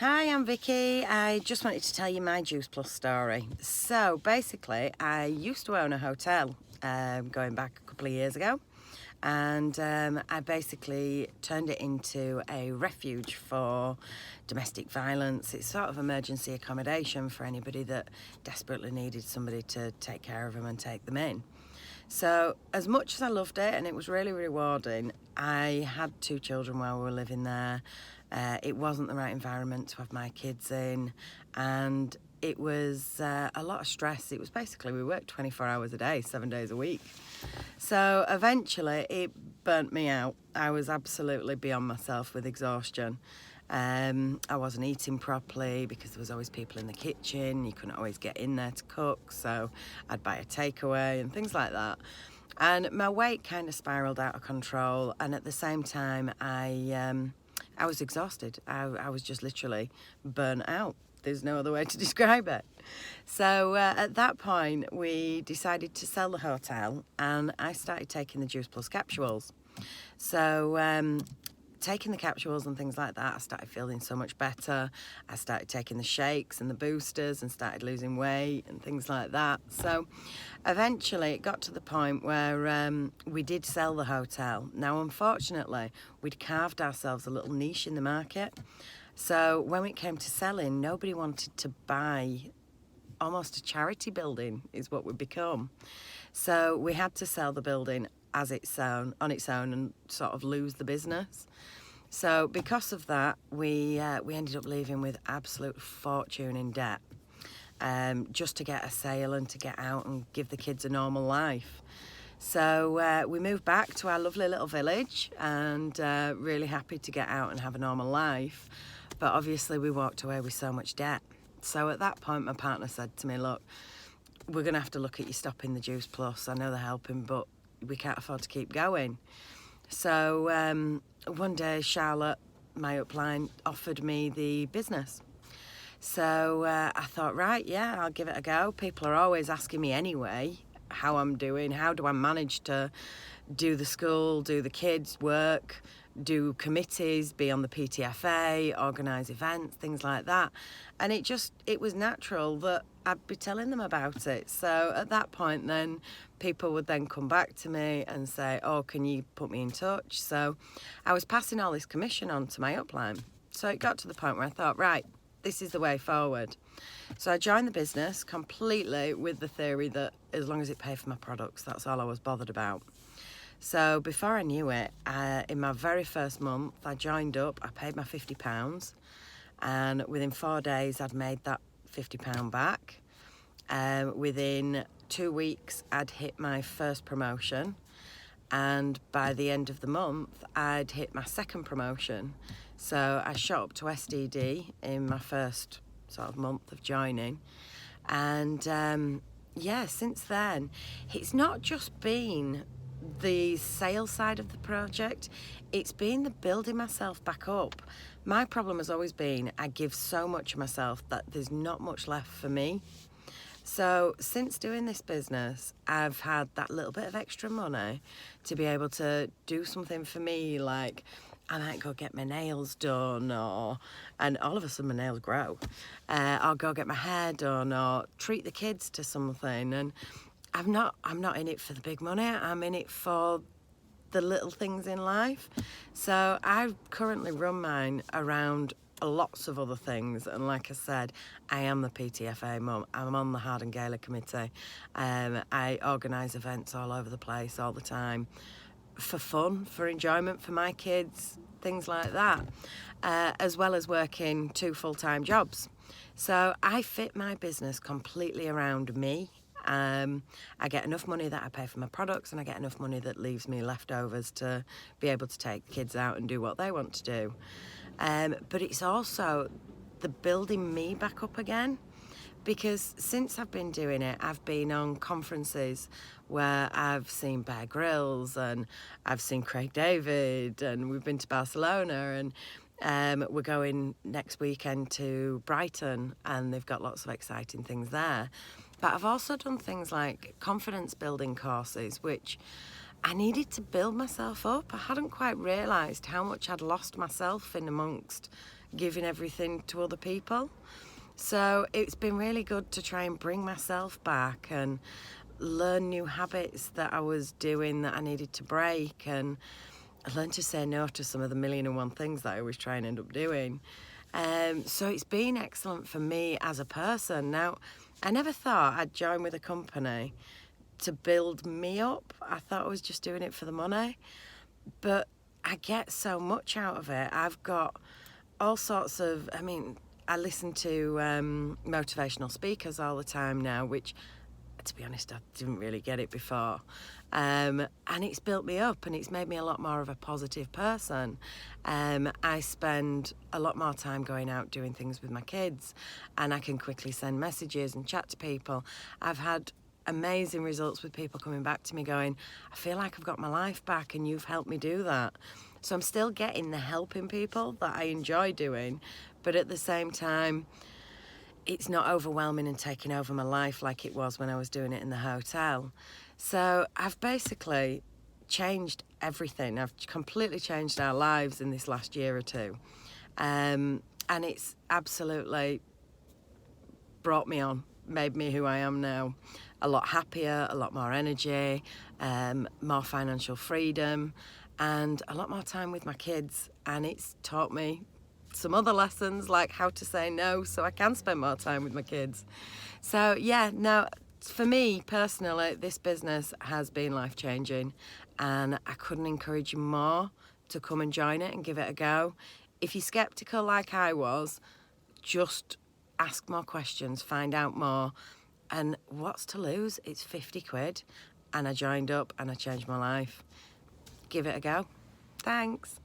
Hi, I'm Vicky. I just wanted to tell you my Juice Plus story. So basically, I used to own a hotel going back a couple of years ago, and I basically turned it into a refuge for domestic violence. It's sort of emergency accommodation for anybody that desperately needed somebody to take care of them and take them in. So as much as I loved it and it was really rewarding, I had 2 children while we were living there. It wasn't the right environment to have my kids in, and it was a lot of stress. It was basically, we worked 24 hours a day, 7 days a week. So eventually it burnt me out. I was absolutely beyond myself with exhaustion. I wasn't eating properly because there was always people in the kitchen. You couldn't always get in there to cook, so I'd buy a takeaway and things like that. And my weight kind of spiraled out of control, and at the same time I was exhausted. I was just literally burnt out. There's no other way to describe it. So at that point, we decided to sell the hotel, and I started taking the Juice Plus capsules. So taking the capsules and things like that, I started feeling so much better. I started taking the shakes and the boosters and started losing weight and things like that. So eventually it got to the point where we did sell the hotel. Now, unfortunately, we'd carved ourselves a little niche in the market. So when it came to selling, nobody wanted to buy. Almost a charity building is what we'd become. So we had to sell the building on its own and sort of lose the business. So because of that, we ended up leaving with absolute fortune in debt, just to get a sale and to get out and give the kids a normal life. So we moved back to our lovely little village, and really happy to get out and have a normal life. But obviously we walked away with so much debt. So at that point, my partner said to me, look, we're going to have to look at you stopping the Juice Plus. I know they're helping, but we can't afford to keep going. So one day, Charlotte, my upline, offered me the business. So I thought, right, yeah, I'll give it a go. People are always asking me anyway how I'm doing. How do I manage to do the school, do the kids' work, do committees, be on the PTFA, organise events, things like that. And it was natural that I'd be telling them about it. So at that point then, people would then come back to me and say, oh, can you put me in touch? So I was passing all this commission on to my upline. So it got to the point where I thought, right, this is the way forward. So I joined the business completely with the theory that as long as it paid for my products, that's all I was bothered about. So before I knew it, in my very first month, I joined up, I paid my £50, and within 4 days, I'd made that £50 back. Within 2 weeks, I'd hit my first promotion, and by the end of the month, I'd hit my second promotion. So I shot up to SDD in my first sort of month of joining, and yeah, since then, it's not just been the sales side of the project, it's been the building myself back up. My problem has always been I give so much of myself that there's not much left for me. So since doing this business, I've had that little bit of extra money to be able to do something for me, like I might go get my nails done, and all of a sudden my nails grow. I'll go get my hair done, or treat the kids to something. And I'm not in it for the big money. I'm in it for the little things in life. So I currently run mine around lots of other things, and like I said, I am the PTFA mum. I'm on the Harden Gala committee. I organise events all over the place all the time for fun, for enjoyment for my kids, things like that, as well as working 2 full-time jobs. So I fit my business completely around me. I get enough money that I pay for my products, and I get enough money that leaves me leftovers to be able to take the kids out and do what they want to do. But it's also the building me back up again, because since I've been doing it, I've been on conferences where I've seen Bear Grylls and I've seen Craig David, and we've been to Barcelona, and we're going next weekend to Brighton, and they've got lots of exciting things there. But I've also done things like confidence building courses, which I needed to build myself up. I hadn't quite realised how much I'd lost myself in amongst giving everything to other people. So it's been really good to try and bring myself back and learn new habits that I was doing that I needed to break, and I learned to say no to some of the million and one things that I always try and end up doing. So it's been excellent for me as a person. Now, I never thought I'd join with a company to build me up. I thought I was just doing it for the money, but I get so much out of it. I've got all sorts of, I listen to motivational speakers all the time now, which, to be honest, I didn't really get it before. And it's built me up, and it's made me a lot more of a positive person. I spend a lot more time going out doing things with my kids, and I can quickly send messages and chat to people. I've had amazing results with people coming back to me going, I feel like I've got my life back and you've helped me do that. So I'm still getting the helping people that I enjoy doing, but at the same time, it's not overwhelming and taking over my life like it was when I was doing it in the hotel. So I've basically changed everything. I've completely changed our lives in this last year or two. And it's absolutely brought me on, made me who I am now. A lot happier, a lot more energy, more financial freedom, and a lot more time with my kids. And it's taught me some other lessons, like how to say no so I can spend more time with my kids. So yeah, no, for me personally, this business has been life-changing, and I couldn't encourage you more to come and join it and give it a go. If you're skeptical like I was, just ask more questions, find out more, and what's to lose? It's 50 quid, and I joined up and I changed my life. Give it a go. Thanks.